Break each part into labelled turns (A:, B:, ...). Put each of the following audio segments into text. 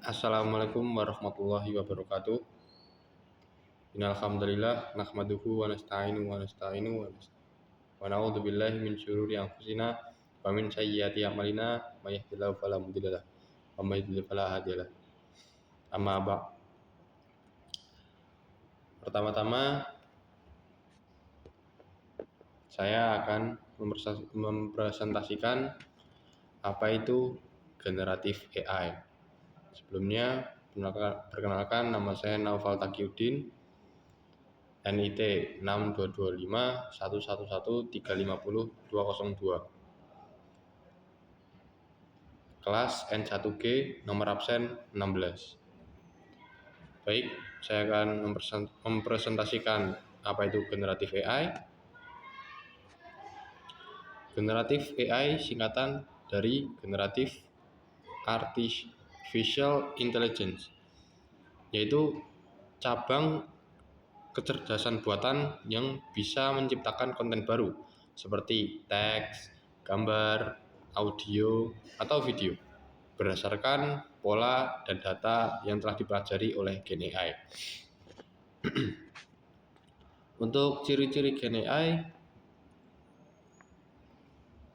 A: Assalamualaikum warahmatullahi wabarakatuh. Innal hamdalillah nahmaduhu wa nasta'inu wa na'udzu billahi min syururi anfusina wa min sayyiati a'malina may yahdihillahu fala mudhillalah wa may yudhlil fala hadiyalah. Amma ba'd. Pertama-tama saya akan mempresentasikan apa itu generatif AI. Sebelumnya, perkenalkan nama saya Naufal Taqiyuddin, NIT 6225111350202, kelas N1G, nomor absen 16. Baik, saya akan mempresentasikan apa itu generatif AI. Generatif AI singkatan dari generatif Artificial Intelligence, yaitu cabang kecerdasan buatan yang bisa menciptakan konten baru seperti teks, gambar, audio, atau video berdasarkan pola dan data yang telah dipelajari oleh Gen AI. Untuk ciri-ciri Gen AI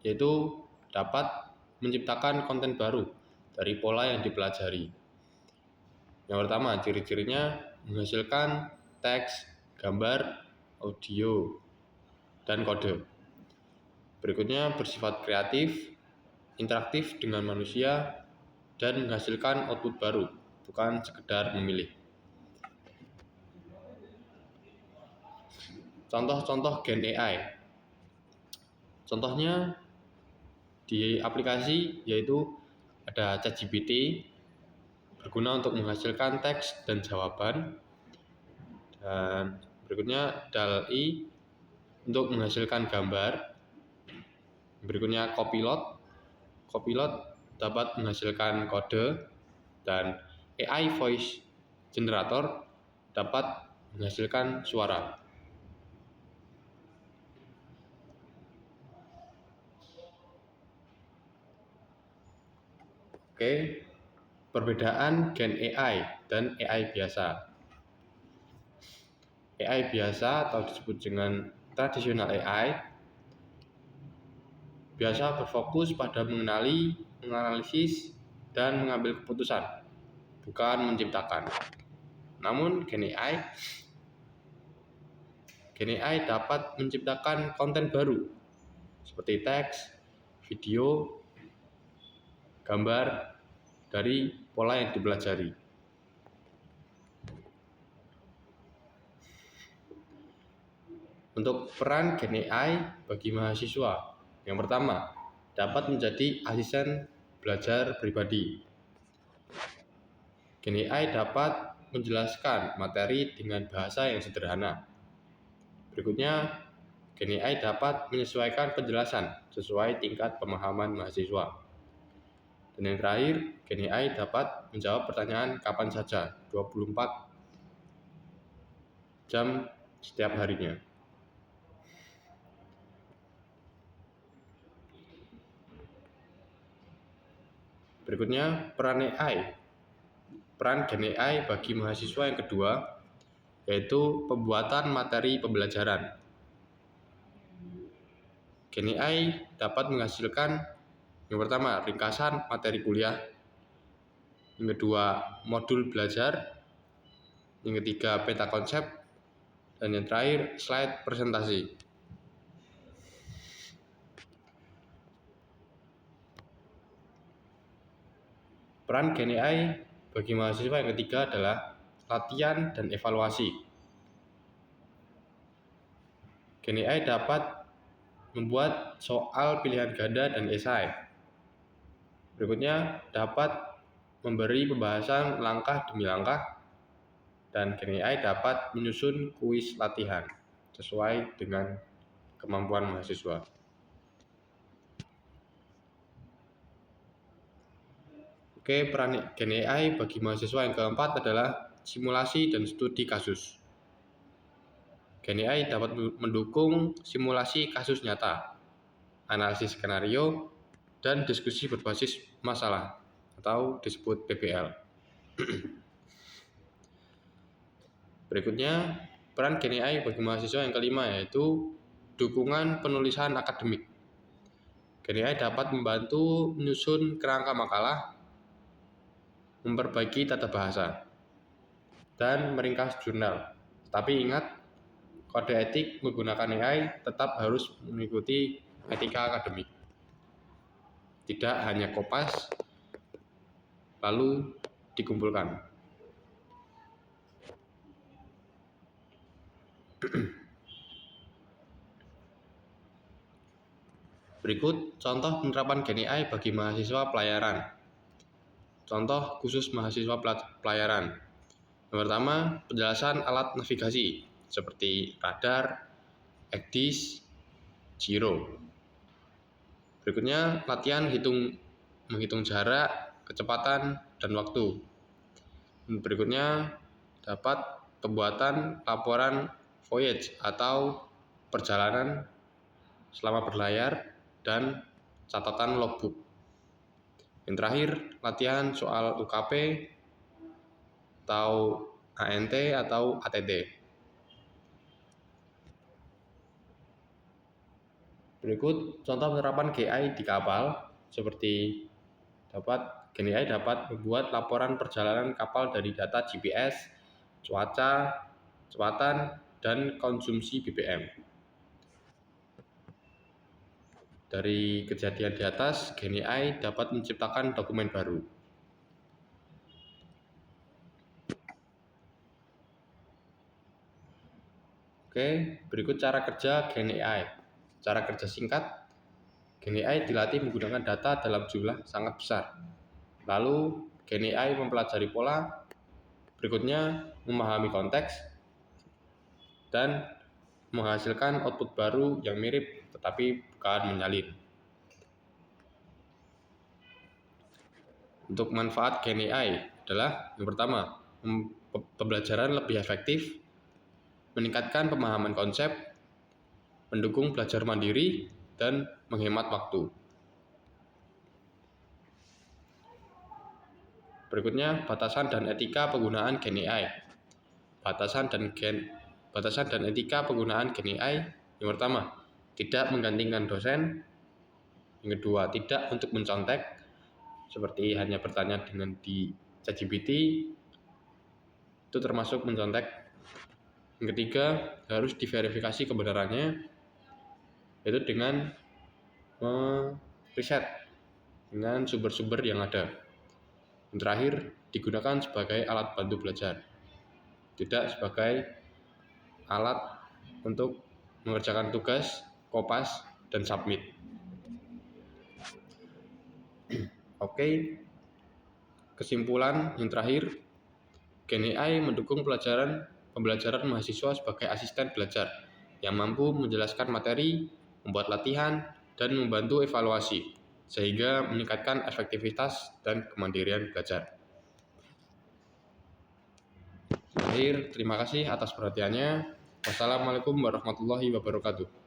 A: yaitu dapat menciptakan konten baru dari pola yang dipelajari. Yang pertama, ciri-cirinya menghasilkan teks, gambar, audio, dan kode. Berikutnya bersifat kreatif, interaktif dengan manusia, dan menghasilkan output baru, bukan sekedar memilih. Contoh-contoh Gen AI. Contohnya di aplikasi yaitu ada ChatGPT, berguna untuk menghasilkan teks dan jawaban. Dan berikutnya DALL-E untuk menghasilkan gambar. Berikutnya Copilot dapat menghasilkan kode, dan AI Voice Generator dapat menghasilkan suara. Oke, perbedaan Gen AI dan AI biasa. AI biasa atau disebut dengan tradisional AI biasa berfokus pada mengenali, menganalisis, dan mengambil keputusan, bukan menciptakan. Namun Gen AI dapat menciptakan konten baru seperti teks, video, gambar dari pola yang dipelajari. Untuk peran Gen AI bagi mahasiswa, yang pertama, dapat menjadi asisten belajar pribadi. Gen AI dapat menjelaskan materi dengan bahasa yang sederhana. Berikutnya, Gen AI dapat menyesuaikan penjelasan sesuai tingkat pemahaman mahasiswa. Dan yang terakhir, Gen AI dapat menjawab pertanyaan kapan saja, 24 jam setiap harinya. Berikutnya, peran Gen AI bagi mahasiswa yang kedua, yaitu pembuatan materi pembelajaran. Gen AI dapat menghasilkan yang pertama, ringkasan materi kuliah, yang kedua, modul belajar, yang ketiga, peta konsep, dan yang terakhir, slide presentasi. Peran Gen AI bagi mahasiswa yang ketiga adalah latihan dan evaluasi. Gen AI dapat membuat soal pilihan ganda dan esai. Berikutnya, dapat memberi pembahasan langkah demi langkah, dan Gen AI dapat menyusun kuis latihan sesuai dengan kemampuan mahasiswa. Oke, peran Gen AI bagi mahasiswa yang keempat adalah simulasi dan studi kasus. Gen AI dapat mendukung simulasi kasus nyata, analisis skenario, dan diskusi berbasis masalah atau disebut PBL. Berikutnya, peran GenAI bagi mahasiswa yang kelima yaitu dukungan penulisan akademik. GenAI dapat membantu menyusun kerangka makalah, memperbaiki tata bahasa, dan meringkas jurnal. Tapi ingat, kode etik menggunakan AI tetap harus mengikuti etika akademik. Tidak hanya kopas lalu dikumpulkan. Berikut contoh penerapan GenAI bagi mahasiswa pelayaran. Contoh khusus mahasiswa pelayaran. Yang pertama, penjelasan alat navigasi seperti radar, ECDIS, Giro. Berikutnya, latihan menghitung jarak, kecepatan, dan waktu. Berikutnya, dapat pembuatan laporan voyage atau perjalanan selama berlayar dan catatan logbook. Yang terakhir, latihan soal UKP atau ANT atau ATT. Berikut contoh penerapan GenAI di kapal, seperti GenAI dapat membuat laporan perjalanan kapal dari data GPS, cuaca, kecepatan, dan konsumsi BBM. Dari kejadian di atas, GenAI dapat menciptakan dokumen baru. Oke, berikut cara kerja GenAI. Cara kerja singkat, GenAI dilatih menggunakan data dalam jumlah sangat besar. Lalu, GenAI mempelajari pola, berikutnya memahami konteks, dan menghasilkan output baru yang mirip tetapi bukan menyalin. Untuk manfaat GenAI adalah yang pertama, pembelajaran lebih efektif, meningkatkan pemahaman konsep, mendukung belajar mandiri, dan menghemat waktu. Berikutnya, batasan dan etika penggunaan GenAI. Batasan dan etika penggunaan GenAI. Yang pertama, tidak menggantikan dosen. Yang kedua, tidak untuk mencontek, seperti hanya bertanya dengan di ChatGPT, itu termasuk mencontek. Yang ketiga, harus diverifikasi kebenarannya, yaitu dengan riset dengan sumber-sumber yang ada. Yang terakhir, digunakan sebagai alat bantu belajar, tidak sebagai alat untuk mengerjakan tugas, kopas, dan submit. Oke, kesimpulan yang terakhir, GenAI mendukung pembelajaran mahasiswa sebagai asisten belajar yang mampu menjelaskan materi, membuat latihan, dan membantu evaluasi, sehingga meningkatkan efektivitas dan kemandirian belajar. Terakhir, terima kasih atas perhatiannya. Wassalamualaikum warahmatullahi wabarakatuh.